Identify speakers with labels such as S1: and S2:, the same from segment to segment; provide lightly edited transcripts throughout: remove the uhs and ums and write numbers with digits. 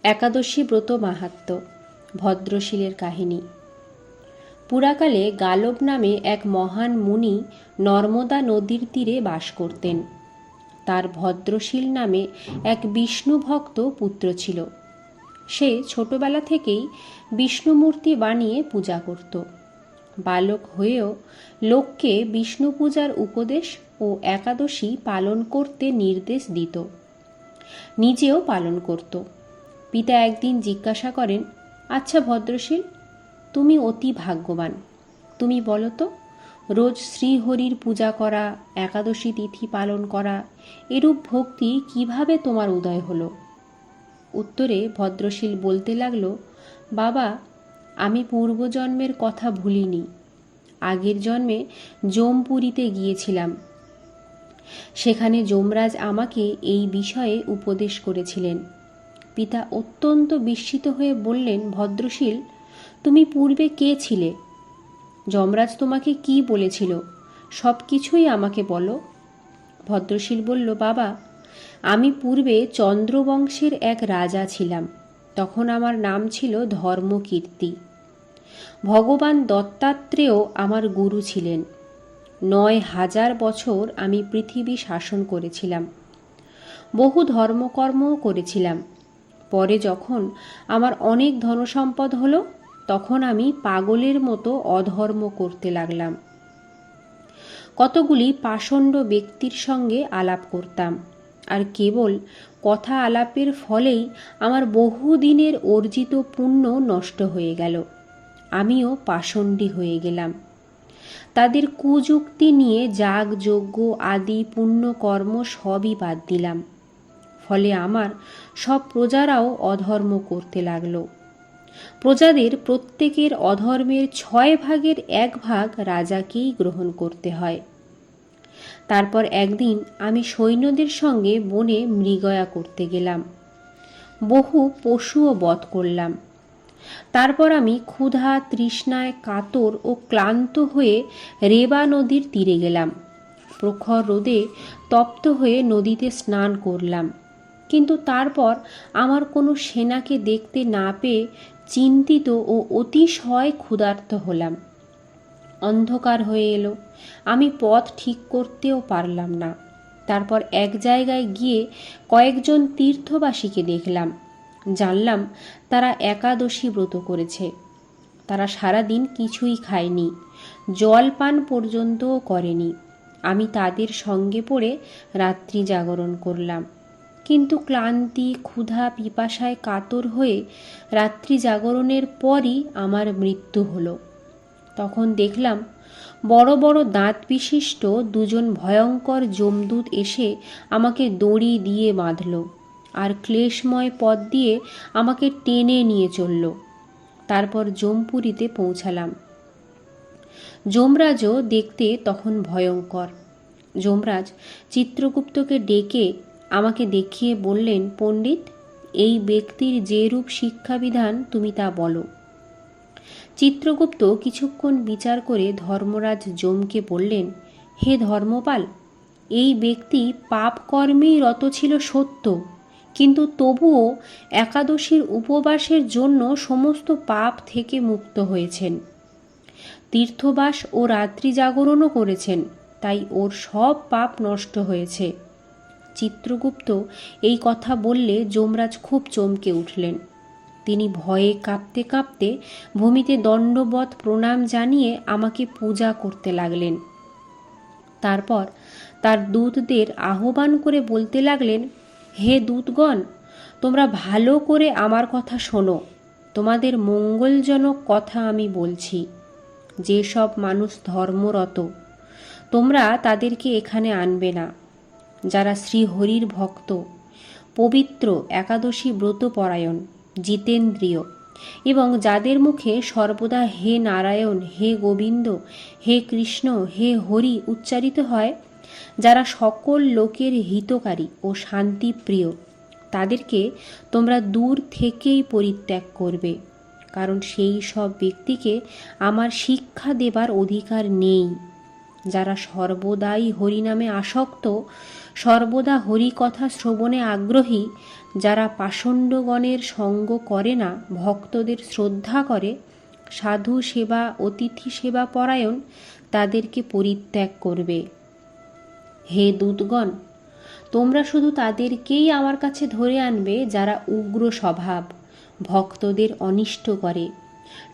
S1: একাদশী ব্রত মাহাত্ম্য। ভদ্রশীলের কাহিনী। পুরাকালে গালব নামে এক মহান মুনি নর্মদা নদীর তীরে বাস করতেন। তার ভদ্রশীল নামে এক বিষ্ণু ভক্ত পুত্র ছিল। সে ছোটবেলা থেকেই বিষ্ণুমূর্তি বানিয়ে পূজা করত। বালক হয়েও লোককে বিষ্ণু পূজার উপদেশ ও একাদশী পালন করতে নির্দেশ দিত, নিজেও পালন করত। পিতা একদিন জিজ্ঞাসা করেন, আচ্ছা ভদ্রশীল, তুমি অতি ভাগ্যবান, তুমি বলো তো, রোজ শ্রীহরির পূজা করা, একাদশী তিথি পালন করা, এরূপ ভক্তি কিভাবে তোমার উদয় হলো? উত্তরে ভদ্রশীল বলতে লাগল, বাবা, আমি পূর্বজন্মের কথা ভুলিনি। আগের জন্মে যমপুরীতে গিয়েছিলাম। সেখানে যমরাজ আমাকে এই বিষয়ে উপদেশ করেছিলেন। পিতা অত্যন্ত বিস্মিত হয়ে বললেন, ভদ্রশীল, তুমি পূর্বে কে ছিলে? যমরাজ তোমাকে কি বলেছিল? সব কিছুই আমাকে বলো। ভদ্রশীল বলল, বাবা, আমি পূর্বে চন্দ্রবংশের এক রাজা ছিলাম। তখন আমার নাম ছিল ধর্মকীর্তি। ভগবান দত্তাত্রেয় আমার গুরু ছিলেন। ৯,০০০ বছর আমি পৃথিবী শাসন করেছিলাম। বহু ধর্মকর্মও করেছিলাম। পরে যখন আমার অনেক ধনসম্পদ হলো, তখন আমি পাগলের মতো অধর্ম করতে লাগলাম। কতগুলি পাষণ্ড ব্যক্তির সঙ্গে আলাপ করতাম, আর কেবল কথা আলাপের ফলেই আমার বহুদিনের অর্জিত পুণ্য নষ্ট হয়ে গেল। আমিও পাষণ্ডী হয়ে গেলাম। তাদের কুযুক্তি নিয়ে যাগযজ্ঞ আদি পুণ্যকর্ম সবই বাদ দিলাম। ফলে আমার সব প্রজারাও অধর্ম করতে লাগল। প্রজাদের প্রত্যেকের অধর্মের ৬ ভাগের ১ ভাগ রাজাকেই গ্রহণ করতে হয়। তারপর একদিন আমি সৈন্যদের সঙ্গে বনে মৃগয়া করতে গেলাম। বহু পশুও বধ করলাম। তারপর আমি ক্ষুধা তৃষ্ণায় কাতর ও ক্লান্ত হয়ে রেবা নদীর তীরে গেলাম। প্রখর রোদে তপ্ত হয়ে নদীতে স্নান করলাম। কিন্তু তারপর আমার কোনো সেনাকে দেখতে না পেয়ে চিন্তিত ও অতিশয় ক্ষুধার্ত হলাম। অন্ধকার হয়ে এলো, আমি পথ ঠিক করতেও পারলাম না। তারপর এক জায়গায় গিয়ে কয়েকজন তীর্থবাসীকে দেখলাম। জানলাম তারা একাদশী ব্রত করেছে। তারা সারাদিন কিছুই খায়নি, জল পান পর্যন্তও করেনি। আমি তাদের সঙ্গে পড়ে রাত্রি জাগরণ করলাম। কিন্তু ক্লান্তি, ক্ষুধা, পিপাসায় কাতর হয়ে রাত্রি জাগরণের পরই আমার মৃত্যু হলো। তখন দেখলাম বড় বড় দাঁত বিশিষ্ট ২জন ভয়ঙ্কর যমদূত এসে আমাকে দড়ি দিয়ে বাঁধল, আর ক্লেশময় পথ দিয়ে আমাকে টেনে নিয়ে চলল। তারপর যমপুরীতে পৌঁছালাম। যমরাজও দেখতে তখন ভয়ঙ্কর। যমরাজ চিত্রগুপ্তকে ডেকে আমাকে দেখিয়ে বললেন, পণ্ডিত, এই ব্যক্তির যে রূপ শিক্ষাবিধান তুমি তা বলো। চিত্রগুপ্ত কিছুক্ষণ বিচার করে ধর্মরাজ যমকে বললেন, হে ধর্মপাল, এই ব্যক্তি পাপ কর্মেই রত ছিল সত্য, কিন্তু তবুও একাদশীর উপবাসের জন্য সমস্ত পাপ থেকে মুক্ত হয়েছেন। তীর্থবাস ও রাত্রি জাগরণও করেছেন, তাই ওর সব পাপ নষ্ট হয়েছে। চিত্রগুপ্ত এই কথা বললে যমরাজ খুব চমকে উঠলেন। তিনি ভয়ে কাঁপতে কাঁপতে ভূমিতে দণ্ডবৎ প্রণাম জানিয়ে আমাকে পূজা করতে লাগলেন। তারপর তার দূতদের আহ্বান করে বলতে লাগলেন, হে দূতগণ, তোমরা ভালো করে আমার কথা শোনো। তোমাদের মঙ্গলজনক কথা আমি বলছি। যেসব মানুষ ধর্মরত, তোমরা তাদেরকে এখানে আনবে না। যারা শ্রীহরির ভক্ত, পবিত্র, একাদশী ব্রতপরায়ণ, জিতেন্দ্রিয় এবং যাদের মুখে সর্বদা হে নারায়ণ, হে গোবিন্দ, হে কৃষ্ণ, হে হরি উচ্চারিত হয়, যারা সকল লোকের হিতকারী ও শান্তিপ্রিয়, তাদেরকে তোমরা দূর থেকেই পরিত্যাগ করবে, কারণ সেই সব ব্যক্তিকে আমার শিক্ষা দেবার অধিকার নেই। যারা সর্বদাই হরিনামে আসক্ত, সর্বদা হরি কথা শ্রবণে আগ্রহী, যারা পাষণ্ডগণের সঙ্গ করে না, ভক্তদের শ্রদ্ধা করে, সাধু সেবা অতিথি সেবা পরায়ণ, তাদেরকে পরিত্যাগ করবে। হে দূতগণ, তোমরা শুধু তাদেরকেই আমার কাছে ধরে আনবে যারা উগ্র স্বভাব, ভক্তদের অনিষ্ট করে,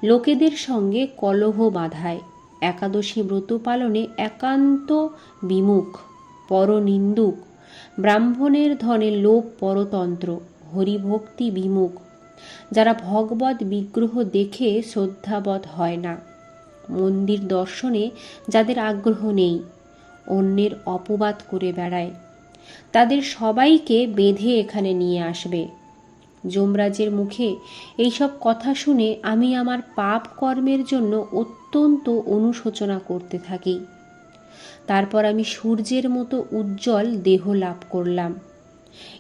S1: লোকেদের সঙ্গে কলহ বাঁধায়, একাদশী ব্রত পালনে একান্ত বিমুখ, পরনিন্দুক, ব্রাহ্মণের ধনে লোভ পরতন্ত্র, হরিভক্তি বিমুখ, যারা ভগবৎ বিগ্রহ দেখে শ্রদ্ধাবৎ হয় না, মন্দির দর্শনে যাদের আগ্রহ নেই, অন্যের অপবাদ করে বেড়ায়, তাদের সবাইকে বেঁধে এখানে নিয়ে আসবে। যমরাজের মুখে এইসব কথা শুনে আমি আমার পাপ কর্মের জন্য অত্যন্ত অনুশোচনা করতে থাকি। তারপর আমি সূর্যের মতো উজ্জ্বল দেহ লাভ করলাম।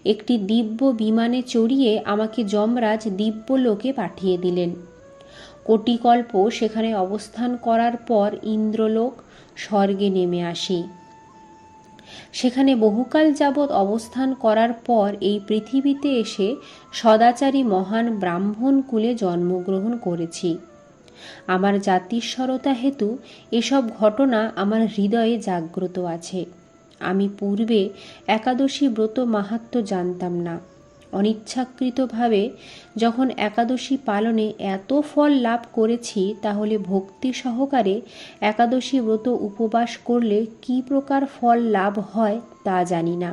S1: একটি দিব্য বিমানে চড়িয়ে আমাকে যমরাজ দিব্যলোকে পাঠিয়ে দিলেন। কোটিকল্প সেখানে অবস্থান করার পর ইন্দ্রলোক স্বর্গে নেমে আসি। সেখানে বহুকাল যাবৎ অবস্থান করার পর এই পৃথিবীতে এসে সদাচারী মহান ব্রাহ্মণ কুলে জন্মগ্রহণ করেছি। আমার জাতিস্বরতা হেতু এসব ঘটনা আমার হৃদয়ে জাগ্রত আছে। আমি পূর্বে একাদশী ব্রত মাহাত্ম্য জানতাম না। অনিচ্ছাকৃতভাবে যখন একাদশী পালনে এত ফল লাভ করেছি, তাহলে ভক্তি সহকারে একাদশী ব্রত উপবাস করলে কী প্রকার ফল লাভ হয় তা জানি না।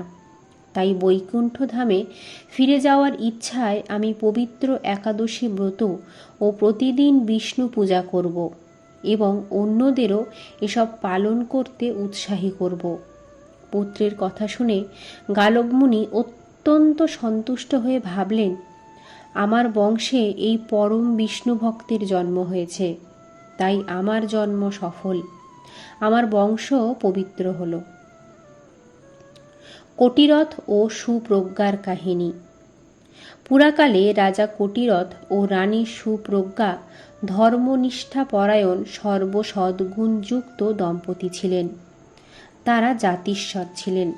S1: তাই বৈকুণ্ঠ ধামে ফিরে যাওয়ার ইচ্ছায় আমি পবিত্র একাদশী ব্রত ও প্রতিদিন বিষ্ণু পূজা করব এবং অন্যদেরও এসব পালন করতে উৎসাহী করব। পুত্রের কথা শুনে গালবমুনি অত্যন্ত সন্তুষ্ট হয়ে ভাবলেন, আমার বংশে এই পরম বিষ্ণু ভক্তের জন্ম হয়েছে, তাই আমার জন্ম সফল, আমার বংশ পবিত্র হল। কটিরথ ও সুপ্রজ্ঞার কাহিনী। পুরাকালে রাজা কটিরথ ও রানী সুপ্রজ্ঞা ধর্মনিষ্ঠাপরায়ণ সর্বসদ্গুণযুক্ত দম্পতি ছিলেন। তারা জাতিস্বর ছিলেন।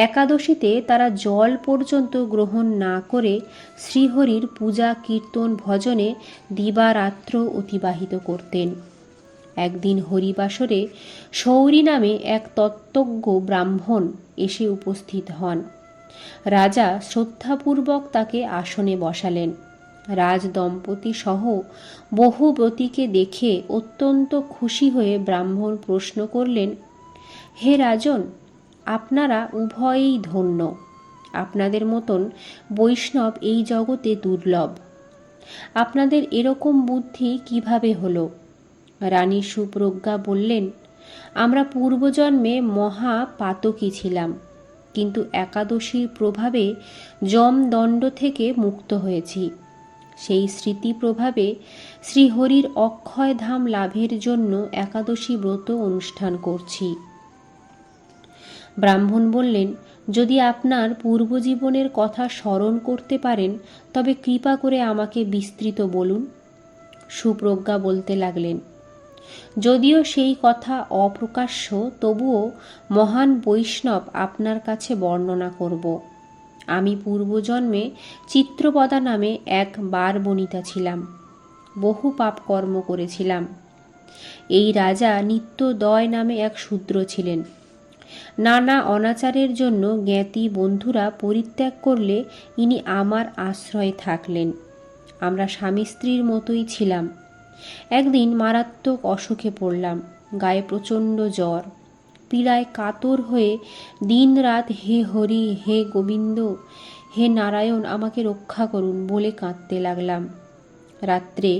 S1: একাদশীতে তারা জল পর্যন্ত গ্রহণ না করে শ্রীহরির পূজা কীর্তন ভজনে দিবারাত্র অতিবাহিত করতেন। একদিন হরিবাসরে সৌরী নামে এক তত্ত্বজ্ঞ ব্রাহ্মণ এসে উপস্থিত হন। রাজা শ্রদ্ধাপূর্বক তাকে আসনে বসালেন। রাজদম্পতি সহ বহু ব্রতীকে দেখে অত্যন্ত খুশি হয়ে ব্রাহ্মণ প্রশ্ন করলেন, হে রাজন, আপনারা উভয়েই ধন্য। আপনাদের মতন বৈষ্ণব এই জগতে দুর্লভ। আপনাদের এরকম বুদ্ধি কিভাবে হলো? রানী সুপ্রজ্ঞা বললেন, আমরা পূর্বজন্মে মহা পাতকী ছিলাম, কিন্তু একাদশীর প্রভাবে যমদণ্ড থেকে মুক্ত হয়েছি। সেই স্মৃতি প্রভাবে শ্রীহরির অক্ষয় ধাম লাভের জন্য একাদশী ব্রত অনুষ্ঠান করছি। ব্রাহ্মণ বললেন, যদি আপনার পূর্বজীবনের কথা স্মরণ করতে পারেন তবে কৃপা করে আমাকে বিস্তৃত বলুন। সুপ্রজ্ঞা বলতে লাগলেন, যদিও সেই কথা অপ্রকাশ্য, তবুও মহান বৈষ্ণব আপনার কাছে বর্ণনা করব। আমি পূর্বজন্মে চিত্রপদা নামে এক বারবনিতা ছিলাম। বহু পাপ কর্ম করেছিলাম। এই রাজা নিত্যদয় নামে এক শূদ্র ছিলেন। নানা অনাচারের জন্য জ্ঞাতি বন্ধুরা পরিত্যাগ করলে ইনি আমার আশ্রয়ে থাকলেন। আমরা স্বামী স্ত্রীর মতোই ছিলাম। একদিন মারাত্মক অসুখে পড়লাম। গায়ে প্রচণ্ড জ্বর। পীড়ায় কাতর হয়ে দিনরাত হে হরি, হে গোবিন্দ, হে নারায়ণ, আমাকে রক্ষা করুন বলে কাঁদতে লাগলাম। রাত্রে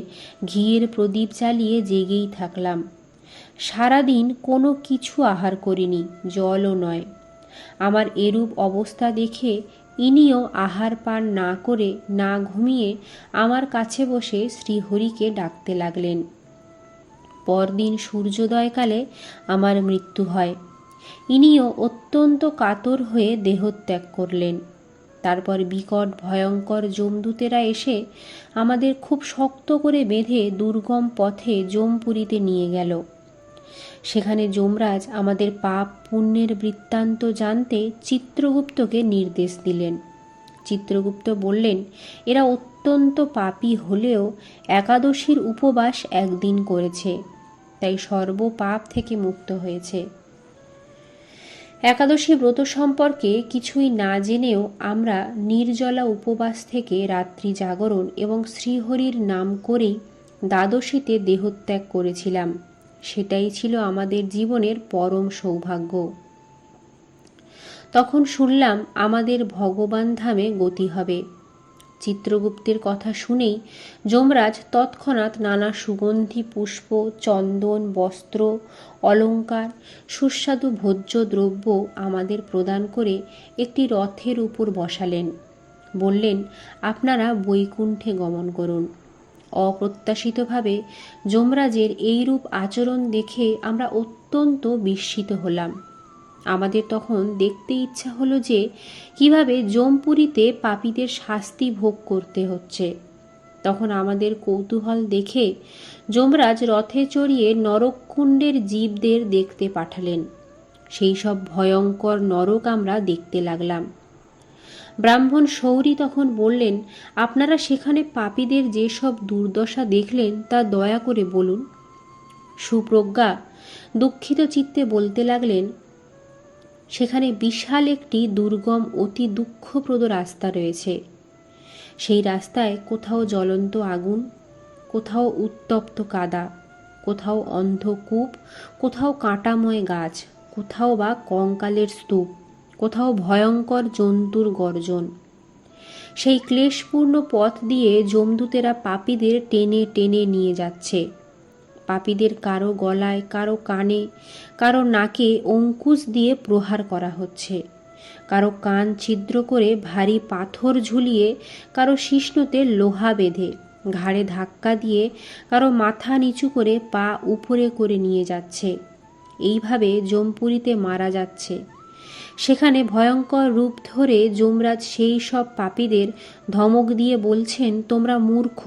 S1: ঘিয়ের প্রদীপ জ্বালিয়ে জেগেই থাকলাম। সারাদিন কোনো কিছু আহার করিনি, জলও নয়। আমার এরূপ অবস্থা দেখে ইনিও আহার পান না করে, না ঘুমিয়ে আমার কাছে বসে শ্রীহরিকে ডাকতে লাগলেন। পরদিন সূর্যোদয়কালে আমার মৃত্যু হয়। ইনিও অত্যন্ত কাতর হয়ে দেহত্যাগ করলেন। তারপর বিকট ভয়ঙ্কর যমদূতেরা এসে আমাদের খুব শক্ত করে বেঁধে দুর্গম পথে যমপুরীতে নিয়ে গেল। সেখানে যমরাজ আমাদের পাপ পুণ্যের বৃত্তান্ত জানতে চিত্রগুপ্তকে নির্দেশ দিলেন। চিত্রগুপ্ত বললেন, এরা অত্যন্ত পাপী হলেও একাদশীর উপবাস একদিন করেছে, তাই সর্বপাপ থেকে মুক্ত হয়েছে। একাদশী ব্রত সম্পর্কে কিছুই না জেনেও আমরা নির্জলা উপবাস থেকে রাত্রি জাগরণ এবং শ্রীহরির নাম করেই দ্বাদশীতে দেহত্যাগ করেছিলাম। সেটাই ছিল আমাদের জীবনের পরম সৌভাগ্য। তখন শুনলাম আমাদের ভগবান ধামে গতি হবে। চিত্রগুপ্তের কথা শুনেই যমরাজ তৎক্ষণাৎ নানা সুগন্ধি পুষ্প, চন্দন, বস্ত্র, অলঙ্কার, সুস্বাদু ভোজ্য দ্রব্য আমাদের প্রদান করে একটি রথের উপর বসালেন। বললেন, আপনারা বৈকুণ্ঠে গমন করুন। অপ্রত্যাশিতভাবে যমরাজের এইরূপ আচরণ দেখে আমরা অত্যন্ত বিস্মিত হলাম। আমাদের তখন দেখতে ইচ্ছা হলো যে কিভাবে যমপুরীতে পাপীদের শাস্তি ভোগ করতে হচ্ছে। তখন আমাদের কৌতূহল দেখে যমরাজ রথে চড়িয়ে নরককুণ্ডের জীবদের দেখতে পাঠালেন। সেই সব ভয়ঙ্কর নরক আমরা দেখতে লাগলাম। ব্রাহ্মণ শৌরি তখন বললেন, আপনারা সেখানে পাপীদের যেসব দুর্দশা দেখলেন তা দয়া করে বলুন। সুপ্রজ্ঞা দুঃখিত চিত্তে বলতে লাগলেন, সেখানে বিশাল একটি দুর্গম অতি দুঃখপ্রদ রাস্তা রয়েছে। সেই রাস্তায় কোথাও জ্বলন্ত আগুন, কোথাও উত্তপ্ত কাদা, কোথাও অন্ধকূপ, কোথাও কাঁটাময় গাছ, কোথাও বা কঙ্কালের স্তূপ, কোথাও ভয়ঙ্কর জন্তুর গর্জন। সেই ক্লেশপূর্ণ পথ দিয়ে যমদূতেরা পাপীদের টেনে টেনে নিয়ে যাচ্ছে। পাপীদের কারো গলায়, কারো কানে, কারো নাকে অঙ্কুশ দিয়ে প্রহার করা হচ্ছে, কারো কান ছিদ্র করে ভারী পাথর ঝুলিয়ে, কারো শিশ্নতে লোহা বেঁধে ঘাড়ে ধাক্কা দিয়ে, কারো মাথা নিচু করে পা উপরে করে নিয়ে যাচ্ছে। এইভাবে যমপুরীতে মারা যাচ্ছে। সেখানে ভয়ঙ্কর রূপ ধরে যমরাজ সেই সব পাপীদের ধমক দিয়ে বলছেন, তোমরা মূর্খ,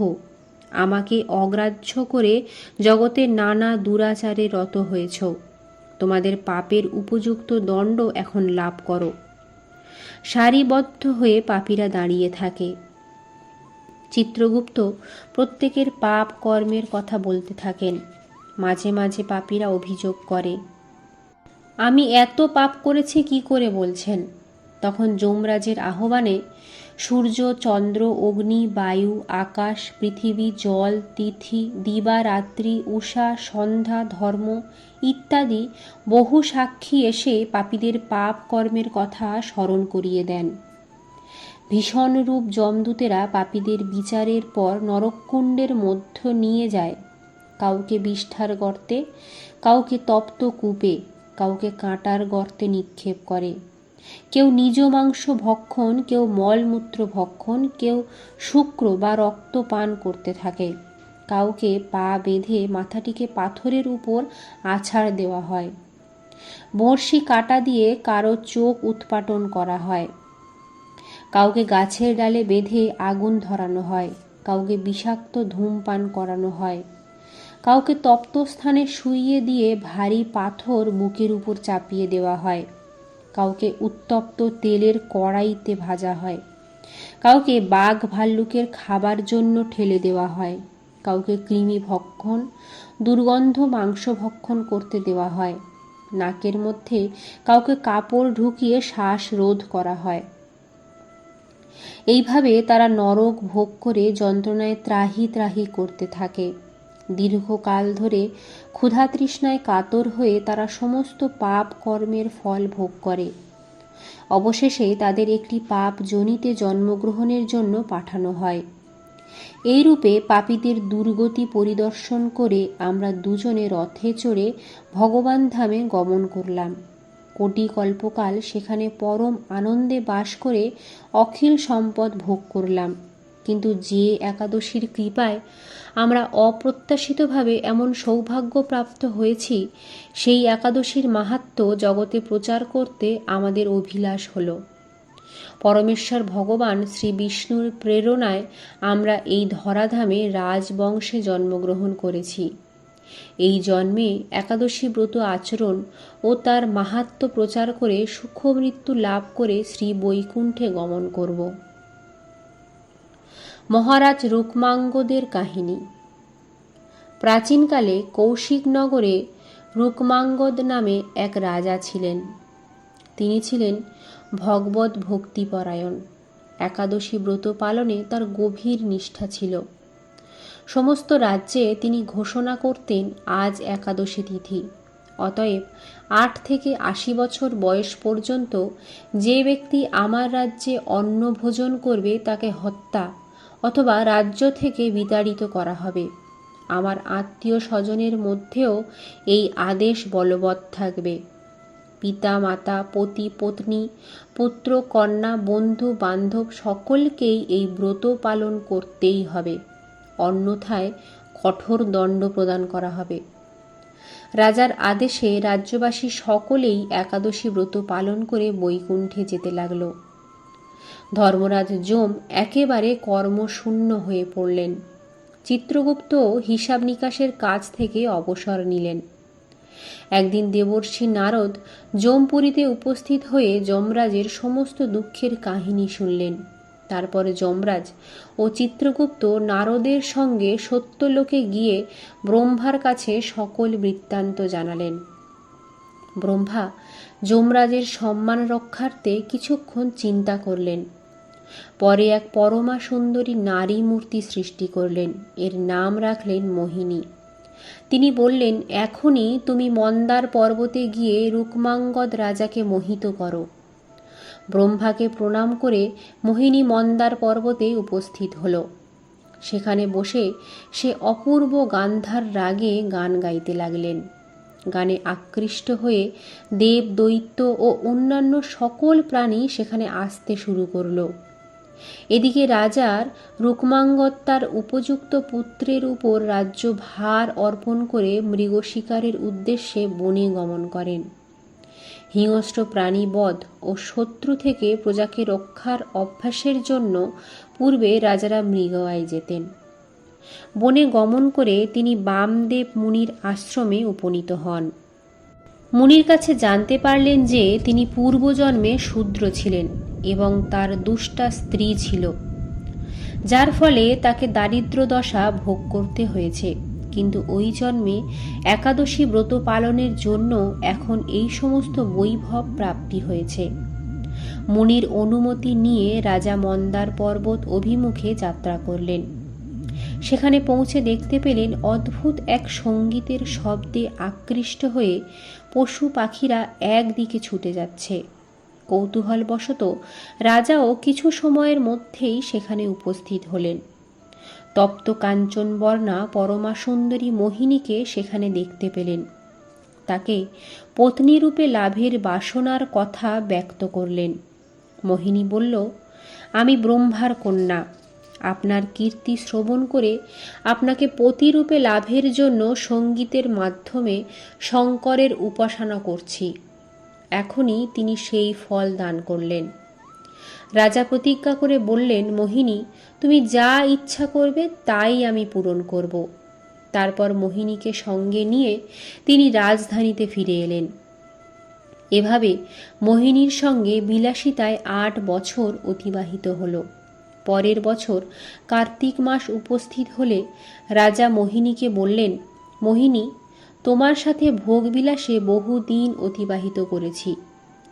S1: আমাকে অগ্রাহ্য করে জগতের নানা দুরাচারে রত হয়েছ। তোমাদের পাপের উপযুক্ত দণ্ড এখন লাভ করো। সারিবদ্ধ হয়ে পাপীরা দাঁড়িয়ে থাকে। চিত্রগুপ্ত প্রত্যেকের পাপ কর্মের কথা বলতে থাকেন। মাঝে মাঝে পাপীরা অভিযোগ করে, আমি এত পাপ করেছি কি করে বলছেন? তখন যমরাজের আহ্বানে সূর্য, চন্দ্র, অগ্নি, বায়ু, আকাশ, পৃথিবী, জল, তিথি, দিবা, রাত্রি, উষা, সন্ধ্যা, ধর্ম ইত্যাদি বহু সাক্ষী এসে পাপীদের পাপ কর্মের কথা স্মরণ করিয়ে দেন। ভীষণ রূপ যমদূতেরা পাপীদের বিচারের পর নরককুণ্ডের মধ্য নিয়ে যায়। কাউকে বিষ্ঠার গর্তে, কাউকে তপ্ত কূপে, কাউকে কাঁটার গর্তে নিক্ষেপ করে। কেউ নিজ মাংস ভক্ষণ, কেউ মলমূত্র ভক্ষণ, কেউ শুক্র বা রক্ত পান করতে থাকে। কাউকে পা বেঁধে মাথাটিকে পাথরের উপর আছাড় দেওয়া হয়। বড়শি কাঁটা দিয়ে কারো চোখ উৎপাটন করা হয়। কাউকে গাছের ডালে বেঁধে আগুন ধরানো হয়। কাউকে বিষাক্ত ধূমপান করানো হয়। কাউকে তপ্ত স্থানে শুইয়ে দিয়ে ভারী পাথর বুকের উপর চাপিয়ে দেওয়া হয়। কাউকে উত্তপ্ত তেলের কড়াইতে ভাজা হয়। কাউকে বাঘ ভাল্লুকের খাবার জন্য ঠেলে দেওয়া হয়। কাউকে কৃমি ভক্ষণ, দুর্গন্ধ মাংস ভক্ষণ করতে দেওয়া হয়। নাকের মধ্যে কাউকে কাপড় ঢুকিয়ে শ্বাস রোধ করা হয়। এইভাবে তারা নরক ভোগ করে যন্ত্রণায় ত্রাহি ত্রাহি করতে থাকে। দীর্ঘকাল ধরে ক্ষুধা তৃষ্ণায় কাতর হয়ে তারা সমস্ত পাপ কর্মের ফল ভোগ করে। অবশেষে তাদের একটি পাপ যোনিতে জন্মগ্রহণের জন্য পাঠানো হয়। এইরূপে পাপীদের দুর্গতি পরিদর্শন করে আমরা দুজনে রথে চড়ে ভগবান ধামে গমন করলাম। কোটি কল্পকাল সেখানে পরম আনন্দে বাস করে অখিল সম্পদ ভোগ করলাম। কিন্তু যে একাদশীর কৃপায় আমরা অপ্রত্যাশিতভাবে এমন সৌভাগ্য প্রাপ্ত হয়েছি, সেই একাদশীর মাহাত্ম্য জগতে প্রচার করতে আমাদের অভিলাষ হল। পরমেশ্বর ভগবান শ্রী বিষ্ণুর প্রেরণায় আমরা এই ধরাধামে রাজবংশে জন্মগ্রহণ করেছি। এই জন্মে একাদশী ব্রত আচরণ ও তার মাহাত্ম্য প্রচার করে সুখমৃত্যু লাভ করে শ্রী বৈকুণ্ঠে গমন করব। মহারাজ রুক্মাঙ্গদের কাহিনী। প্রাচীনকালে কৌশিকনগরে রুক্মাঙ্গদ নামে এক রাজা ছিলেন। তিনি ছিলেন ভগবত ভক্তিপরায়ণ। একাদশী ব্রত পালনে তার গভীর নিষ্ঠা ছিল। সমস্ত রাজ্যে তিনি ঘোষণা করতেন, আজ একাদশী তিথি। অতএব 8 থেকে 80 বছর বয়স পর্যন্ত যে ব্যক্তি আমার রাজ্যে অন্ন ভোজন করবে তাকে হত্যা অথবা রাজ্য থেকে বিতাড়িত করা হবে। আমার আত্মীয় স্বজনের মধ্যেও এই আদেশ বলবৎ থাকবে। পিতা মাতা, পতি পত্নী, পুত্র কন্যা, বন্ধু বান্ধব সকলকেই এই ব্রত পালন করতেই হবে, অন্যথায় কঠোর দণ্ড প্রদান করা হবে। রাজার আদেশে রাজ্যবাসী সকলেই একাদশী ব্রত পালন করে বৈকুণ্ঠে যেতে লাগল। ধর্মরাজ যম একেবারে কর্মশূন্য হয়ে পড়লেন। চিত্রগুপ্ত হিসাব নিকাশের কাজ থেকে অবসর নিলেন। একদিন দেবর্ষি নারদ যমপুরীতে উপস্থিত হয়ে যমরাজের সমস্ত দুঃখের কাহিনী শুনলেন। তারপরে যমরাজ ও চিত্রগুপ্ত নারদের সঙ্গে সত্যলোকে গিয়ে ব্রহ্মার কাছে সকল বৃত্তান্ত জানালেন। ব্রহ্মা যমরাজের সম্মান রক্ষার্থে কিছুক্ষণ চিন্তা করলেন। পরে এক পরমা সুন্দরী নারী মূর্তি সৃষ্টি করলেন। এর নাম রাখলেন মোহিনী। তিনি বললেন, এখনই তুমি মন্দার পর্বতে গিয়ে রুক্মাঙ্গদ রাজাকে মোহিত করো। ব্রহ্মাকে প্রণাম করে মোহিনী মন্দার পর্বতে উপস্থিত হল। সেখানে বসে সে অপূর্ব গান্ধার রাগে গান গাইতে লাগলেন। গানে আকৃষ্ট হয়ে দেব, দৈত্য ও অন্যান্য সকল প্রাণী সেখানে আসতে শুরু করল। এদিকে রাজার রুক্মাঙ্গদ তার উপযুক্ত পুত্রের উপর রাজ্য ভার অর্পণ করে মৃগ শিকারের উদ্দেশ্যে বনে গমন করেন। হিংস্র প্রাণী বধ ও শত্রু থেকে প্রজাকে রক্ষার অভ্যাসের জন্য পূর্বে রাজারা মৃগয়ায় যেতেন। বনে গমন করে তিনি বামদেব মুনির আশ্রমে উপনীত হন। মুনির কাছে জানতে পারলেন যে তিনি পূর্বজন্মে শূদ্র ছিলেন এবং তার দুষ্টা স্ত্রী ছিল, যার ফলে তাকে দারিদ্র দশা ভোগ করতে হয়েছে। কিন্তু ওই জন্মে একাদশী ব্রত পালনের জন্য এখন এই সমস্ত বৈভব প্রাপ্তি হয়েছে। মুনির অনুমতি নিয়ে রাজা মন্দার পর্বত অভিমুখে যাত্রা করলেন। সেখানে পৌঁছে দেখতে পেলেন অদ্ভুত এক সঙ্গীতের শব্দে আকৃষ্ট হয়ে পশু পাখিরা একদিকে ছুটে যাচ্ছে। কৌতূহলবশত রাজাও কিছু সময়ের মধ্যেই সেখানে উপস্থিত হলেন। তপ্ত কাঞ্চন বর্ণা পরমা সুন্দরী মোহিনীকে সেখানে দেখতে পেলেন। তাকে পত্নীরূপে লাভের বাসনার কথা ব্যক্ত করলেন। মোহিনী বলল, আমি ব্রহ্মার কন্যা। আপনার কীর্তি শ্রবণ করে আপনাকে পতিরূপে লাভের জন্য সঙ্গীতের মাধ্যমে শঙ্করের উপাসনা করছি। এখনই তিনি সেই ফল দান করলেন। রাজা প্রতিজ্ঞা করে বললেন, মোহিনী, তুমি যা ইচ্ছা করবে তাই আমি পূরণ করব। তারপর মোহিনীকে সঙ্গে নিয়ে তিনি রাজধানীতে ফিরে এলেন। এভাবে মোহিনীর সঙ্গে বিলাসিতায় 8 বছর অতিবাহিত হল। পরের বছর কার্তিক মাস উপস্থিত হলে রাজা মোহিনীকে বললেন, মোহিনী, তোমার সাথে ভোগবিলাসে বহুদিন অতিবাহিত করেছি।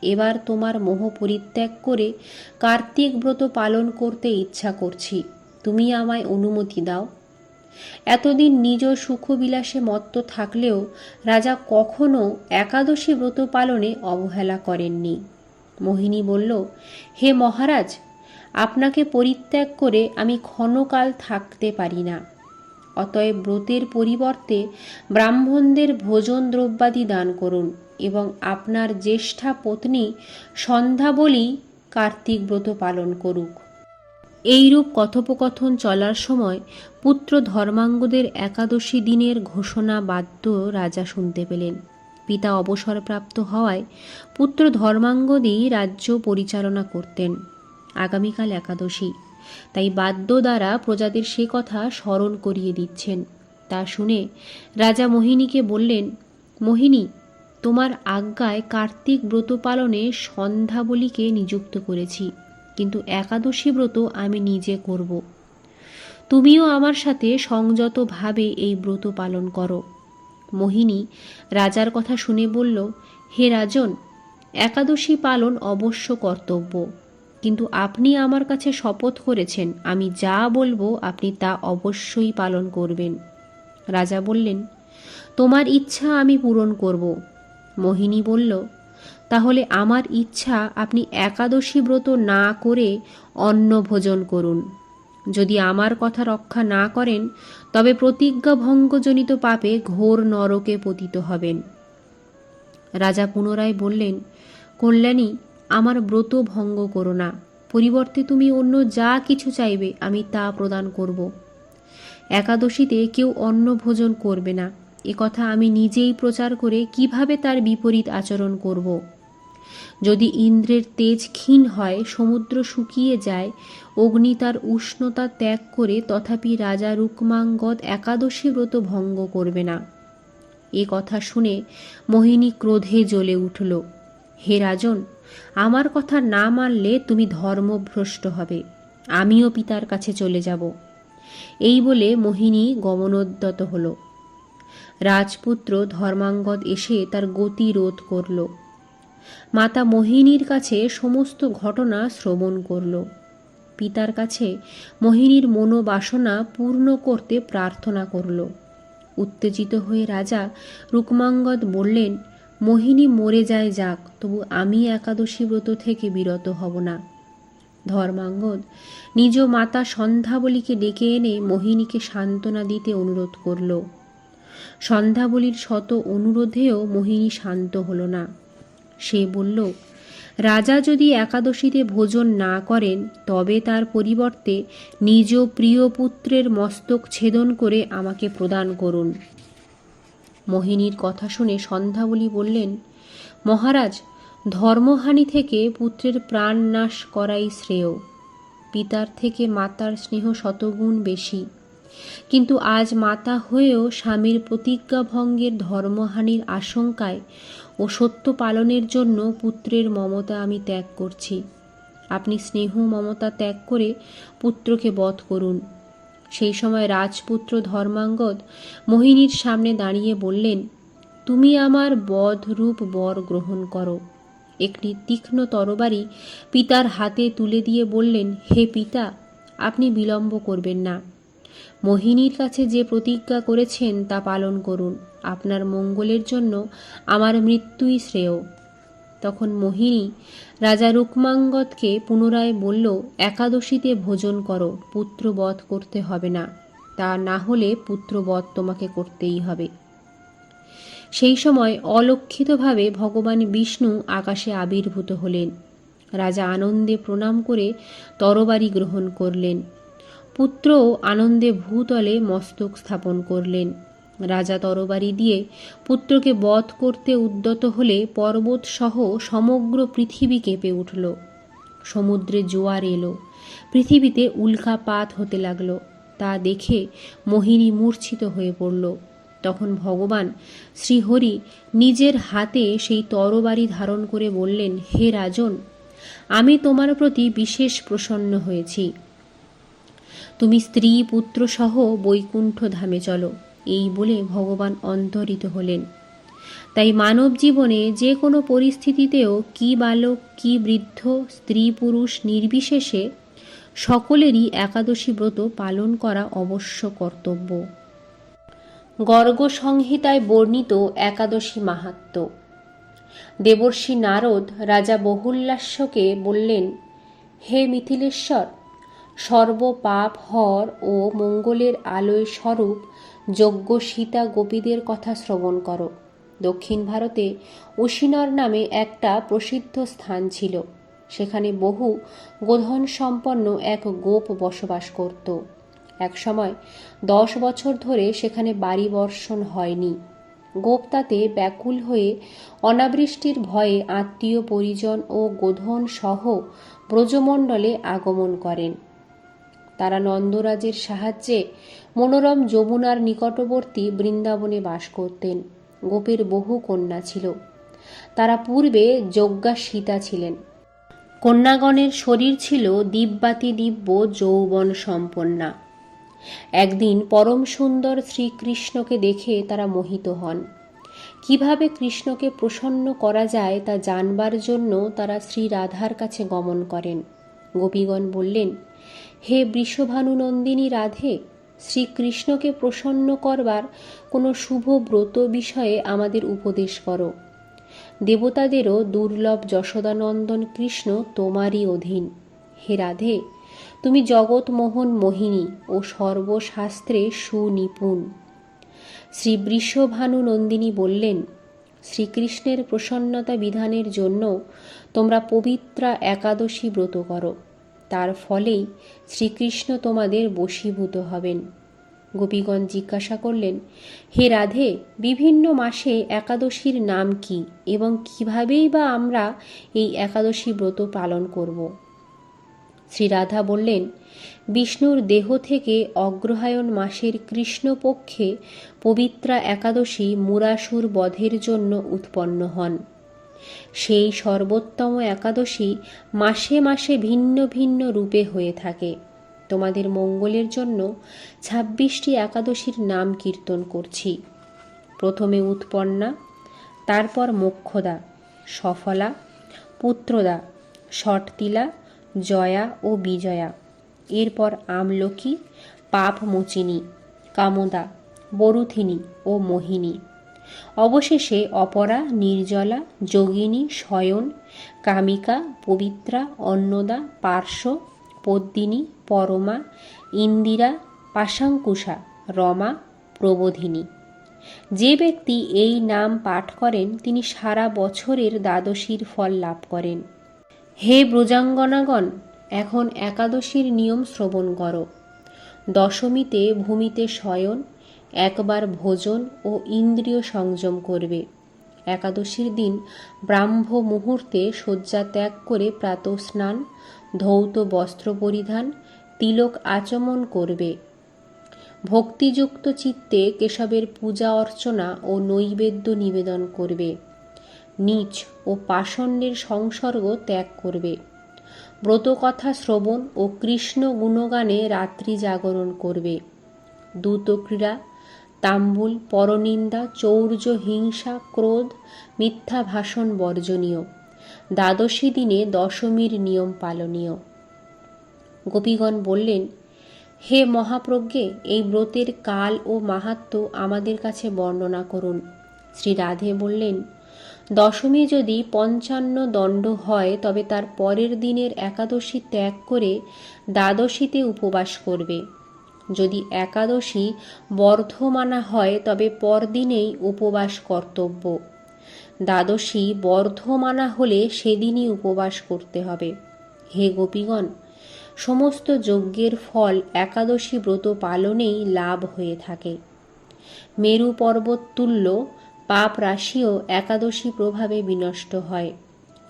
S1: এবার তোমার মোহ পরিত্যাগ করে কার্তিক ব্রত পালন করতে ইচ্ছা করছি। তুমি আমায় অনুমতি দাও। এতদিন নিজ সুখবিলাসে মত্ত থাকলেও রাজা কখনো একাদশী ব্রত পালনে অবহেলা করেননি। মোহিনী বলল, হে মহারাজ, আপনাকে পরিত্যাগ করে আমি ক্ষণকাল থাকতে পারি না। অতএব ব্রতের পরিবর্তে ব্রাহ্মণদের ভোজন দ্রব্যাদি দান করুন এবং আপনার জ্যেষ্ঠা পত্নী সন্ধ্যাবলী কার্তিক ব্রত পালন করুক। এইরূপ কথোপকথন চলার সময় পুত্র ধর্মাঙ্গদের একাদশী দিনের ঘোষণা বাদ্য রাজা শুনতে পেলেন। পিতা অবসরপ্রাপ্ত হওয়ায় পুত্র ধর্মাঙ্গদই রাজ্য পরিচালনা করতেন। আগামীকাল একাদশী, তাই বাদ্য দ্বারা প্রজাদের সে কথা স্মরণ করিয়ে দিচ্ছেন। তা শুনে রাজা মোহিনীকে বললেন, মোহিনী, তোমার আজ্ঞায় কার্তিক ব্রত পালনে সন্ধ্যাবলীকে নিযুক্ত করেছি, কিন্তু একাদশী ব্রত আমি নিজে করব। তুমিও আমার সাথে সংযতভাবে এই ব্রত পালন করো। মোহিনী রাজার কথা শুনে বলল, হে রাজন, একাদশী পালন অবশ্য কর্তব্য, কিন্তু আপনি আমার কাছে শপথ করেছেন আমি যা বলবো আপনি তা অবশ্যই পালন করবেন। রাজা বললেন, তোমার ইচ্ছা আমি পূরণ করব। মোহিনী বলল, তাহলে আমার ইচ্ছা আপনি একাদশী ব্রত না করে অন্ন ভোজন করুন। যদি আমার কথা রক্ষা না করেন তবে প্রতিজ্ঞাভঙ্গজনিত পাপে ঘোর নরকে পতিত হবেন। রাজা পুনরায় বললেন, কল্যাণী, আমার ব্রত ভঙ্গ করো না, পরিবর্তে তুমি অন্য যা কিছু চাইবে আমি তা প্রদান করব। একাদশীতে কেউ অন্ন ভোজন করবে না, এ কথা আমি নিজেই প্রচার করে কিভাবে তার বিপরীত আচরণ করব? যদি ইন্দ্রের তেজ ক্ষীণ হয়, সমুদ্র শুকিয়ে যায়, অগ্নি তার উষ্ণতা ত্যাগ করে, তথাপি রাজা রুক্মাঙ্গদ একাদশী ব্রত ভঙ্গ করবে না। এ কথা শুনে মোহিনী ক্রোধে জ্বলে উঠল। হে রাজন, আমার কথা না মানলে তুমি ধর্মভ্রষ্ট হবে, আমিও পিতার কাছে চলে যাব। এই বলে মোহিনী গমনোদ্যত হল। রাজপুত্র ধর্মাঙ্গদ এসে তার গতি রোধ করল। মাতা মোহিনীর কাছে সমস্ত ঘটনা শ্রবণ করল। পিতার কাছে মোহিনীর মনোবাসনা পূর্ণ করতে প্রার্থনা করল। উত্তেজিত হয়ে রাজা রুক্মাঙ্গদ বললেন, মোহিনী মরে যায় যাক, তবু আমি একাদশী ব্রত থেকে বিরত হব না। ধর্মাঙ্গদ নিজ মাতা সন্ধ্যাবলীকে ডেকে এনে মোহিনীকে সান্ত্বনা দিতে অনুরোধ করল। সন্ধ্যাবলীর শত অনুরোধেও মোহিনী শান্ত হল না। সে বলল, রাজা যদি একাদশীতে ভোজন না করেন তবে তার পরিবর্তে নিজ প্রিয় পুত্রের মস্তক ছেদন করে আমাকে প্রদান করুন। মোহিনীর কথা শুনে সন্ধ্যাবলী বললেন, মহারাজ, ধর্মহানি থেকে পুত্রের প্রাণ নাশ করাই শ্রেয়। পিতার থেকে মাতার স্নেহ শতগুণ বেশি, কিন্তু আজ মাতা হয়েও স্বামীর প্রতিজ্ঞাভঙ্গের ধর্মহানির আশঙ্কায় ও সত্য পালনের জন্য পুত্রের মমতা আমি ত্যাগ করছি। আপনি স্নেহ মমতা ত্যাগ করে পুত্রকে বধ করুন। সেই সময় রাজপুত্র ধর্মাঙ্গদ মোহিনীর সামনে দাঁড়িয়ে বললেন, তুমি আমার বধরূপ বর গ্রহণ করো। একটি তীক্ষ্ণ তরবারি পিতার হাতে তুলে দিয়ে বললেন, হে পিতা, আপনি বিলম্ব করবেন না। মোহিনীর কাছে যে প্রতিজ্ঞা করেছেন তা পালন করুন। আপনার মঙ্গলের জন্য আমার মৃত্যুই শ্রেয়। তখন মোহিনী রাজা রুক্মাঙ্গদকে পুনরায় বলল, একাদশীতে ভোজন করো, পুত্রবধ করতে হবে না, তা না হলে পুত্রবধ তোমাকে করতেই হবে। সেই সময় অলক্ষিতভাবে ভগবান বিষ্ণু আকাশে আবির্ভূত হলেন। রাজা আনন্দে প্রণাম করে তরবারি গ্রহণ করলেন। পুত্রও আনন্দে ভূতলে মস্তক স্থাপন করলেন। রাজা তরবারি দিয়ে পুত্রকে বধ করতে উদ্যত হলে পর্বত সহ সমগ্র পৃথিবী কেঁপে উঠল। সমুদ্রে জোয়ার এলো, পৃথিবীতে উল্কাপাত হতে লাগল। তা দেখে মোহিনী মূর্ছিত হয়ে পড়ল। তখন ভগবান শ্রীহরি নিজের হাতে সেই তরবারি ধারণ করে বললেন, হে রাজন, আমি তোমার প্রতি বিশেষ প্রসন্ন হয়েছি। তুমি স্ত্রী পুত্র সহ বৈকুণ্ঠ ধামে চলো। এই বলে ভগবান অন্তরিত হলেন। তাই মানব জীবনে যে কোনো পরিস্থিতিতেও কি বালক কি বৃদ্ধ, স্ত্রী পুরুষ নির্বিশেষে সকলেরই একাদশী ব্রত পালন করা অবশ্য কর্তব্য। গর্গ সংহিতায় বর্ণিত একাদশী মাহাত্ম্য। দেবর্ষি নারদ রাজা বহুল্লাস্যকে বললেন, হে মিথিলেশ্বর, সর্বপাপ হর ও মঙ্গলের আলোয় স্বরূপ যজ্ঞ সীতা গোপীদের কথা শ্রবণ করো। দক্ষিণ ভারতে উশিনর নামে একটা প্রসিদ্ধ স্থান ছিল। সেখানে বহু গোধন সম্পন্ন এক গোপ বসবাস করত। এক সময় 10 বছর ধরে সেখানে বাড়ি বর্ষণ হয়নি। গোপ তাতে ব্যাকুল হয়ে অনাবৃষ্টির ভয়ে আত্মীয় পরিজন ও গোধন সহ ব্রজমণ্ডলে আগমন করেন। তারা নন্দরাজের সাহায্যে মনোরম যমুনার নিকটবর্তী বৃন্দাবনে বাস করতেন। গোপের বহু কন্যা ছিল। তারা পূর্বে যজ্ঞা সীতা ছিলেন। কন্যাগণের শরীর ছিল দিব্যাতি দিব্য যৌবন সম্পন্না। একদিন পরম সুন্দর শ্রীকৃষ্ণকে দেখে তারা মোহিত হন। কিভাবে কৃষ্ণকে প্রসন্ন করা যায় তা জানবার জন্য তারা শ্রী রাধার কাছে গমন করেন। গোপীগণ বললেন, হে বৃষভানু নন্দিনী রাধে, শ্রীকৃষ্ণকে প্রসন্ন করবার কোনো শুভ ব্রত বিষয়ে আমাদের উপদেশ করো। দেবতাদেরও দুর্লভ যশোদানন্দন কৃষ্ণ তোমারই অধীন। হে রাধে, তুমি জগৎমোহন মোহিনী ও সর্বশাস্ত্রে সুনিপুণ। শ্রী বৃষভানু নন্দিনী বললেন, শ্রীকৃষ্ণের প্রসন্নতা বিধানের জন্য তোমরা পবিত্রা একাদশী ব্রত করো, তার ফলেই শ্রীকৃষ্ণ তোমাদের বশীভূত হবেন। গোপীগণ জিজ্ঞাসা করলেন, হে রাধে, বিভিন্ন মাসে একাদশীর নাম কি এবং কিভাবেই বা আমরা এই একাদশী ব্রত পালন করব? শ্রী রাধা বললেন, বিষ্ণুর দেহ থেকে অগ্রহায়ণ মাসের কৃষ্ণপক্ষে পবিত্রা একাদশী মূরাসুর বধের জন্য উৎপন্ন হন। সেই সর্বোত্তম একাদশী মাসে মাসে ভিন্ন ভিন্ন রূপে হয়ে থাকে। তোমাদের মঙ্গলের জন্য 26টি একাদশীর নাম কীর্তন করছি। প্রথমে উৎপন্না, তারপর মোক্ষদা, সফলা, পুত্রদা, ষটতিলা, জয়া ও বিজয়া, এরপর আমলকি, পাপমোচিনী, কামদা, বরুথিনী ও মোহিনী, অবশেষে অপরা, নির্জলা, যোগিনী, শয়ন, কামিকা, পবিত্রা, অন্নদা, পার্শ্ব, পদ্মিনী, পরমা, ইন্দিরা, পাশাঙ্কুশা, রমা, প্রবোধিনী। যে ব্যক্তি এই নাম পাঠ করেন তিনি সারা বছরের দ্বাদশীর ফল লাভ করেন। হে ব্রজাঙ্গনাগণ, এখন একাদশীর নিয়ম শ্রবণ করো। দশমীতে ভূমিতে শয়ন, একবার ভোজন ও ইন্দ্রিয় সংযম করবে। একাদশীর দিন ব্রাহ্ম মুহূর্তে শয্যা ত্যাগ করে প্রাতঃস্নান, ধৌত বস্ত্র পরিধান, তিলক আচমন করবে। ভক্তিযুক্ত চিত্তে কেশবের পূজা অর্চনা ও নৈবেদ্য নিবেদন করবে। নীচ ও পাষণ্ডের সংসর্গ ত্যাগ করবে। ব্রতকথা শ্রবণ ও কৃষ্ণ গুণগানে রাত্রি জাগরণ করবে। দ্যুতক্রীড়া, তাম্বুল, পরনিন্দা, চৌর্য, হিংসা, ক্রোধ, মিথ্যা ভাষণ বর্জনীয়। দ্বাদশী দিনে দশমীর নিয়ম পালনীয়। গোপীগণ বললেন, হে মহাপ্রজ্ঞে, এই ব্রতের কাল ও মাহাত্ম্য আমাদের কাছে বর্ণনা করুন। শ্রী রাধে বললেন, দশমী যদি 55 দণ্ড হয় তবে তার পরের দিনের একাদশী ত্যাগ করে দ্বাদশীতে উপবাস করবে। যদি একাদশী বর্ধমানা হয় তবে পরদিনেই উপবাস কর্তব্য। দ্বাদশী বর্ধমানা হলে সেদিনই উপবাস করতে হবে। হে গোপীগণ, সমস্ত যজ্ঞের ফল একাদশী ব্রত পালনেই লাভ হয়ে থাকে। মেরু পর্বত তুল্য পাপ রাশিও একাদশী প্রভাবে বিনষ্ট হয়।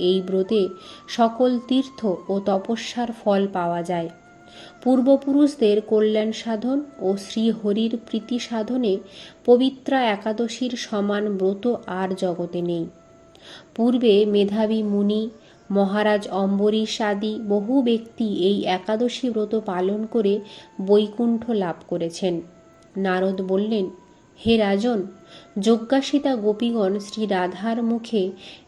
S1: এই ব্রতে সকল তীর্থ ও তপস্যার ফল পাওয়া যায়। পূর্বপুরুষদের কল্যাণ সাধন ও শ্রীহরির প্রীতি সাধনে পবিত্রা একাদশীর সমান ব্রত আর জগতে নেই। পূর্বে মেধাবী মুনি, মহারাজ অম্বরীশ আদি বহু ব্যক্তি এই একাদশী ব্রত পালন করে বৈকুণ্ঠ লাভ করেছেন। নারদ বললেন, হে রাজন, যজ্ঞাসিতা গোপীগণ শ্রী রাধার মুখে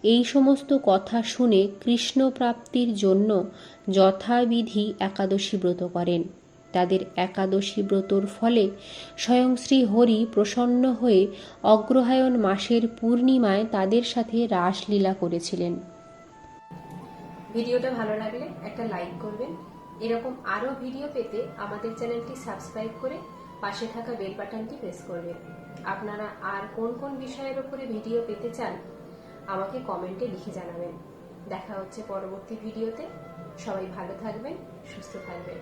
S1: এই সমস্ত কথা শুনে কৃষ্ণ প্রাপ্তির জন্য যথাবিধি একাদশী ব্রত করেন। তাদের একাদশী ব্রতর ফলে স্বয়ং শ্রী হরি প্রসন্ন হয়ে অগ্রহায়ণ মাসের পূর্ণিমায় তাদের সাথে রাসলীলা করেছিলেন।
S2: ভিডিওটা ভালো লাগলে একটা লাইক করবেন। এরকম আরো ভিডিও পেতে আমাদের চ্যানেলটি সাবস্ক্রাইব করে পাশে থাকা বেল বাটনটি প্রেস করবেন। আপনারা আর কোন কোন বিষয়ের উপরে ভিডিও পেতে চান আমাকে কমেন্টে লিখে জানাবেন। দেখা হচ্ছে পরবর্তী ভিডিওতে। সবাই ভালো থাকবেন, সুস্থ থাকবেন।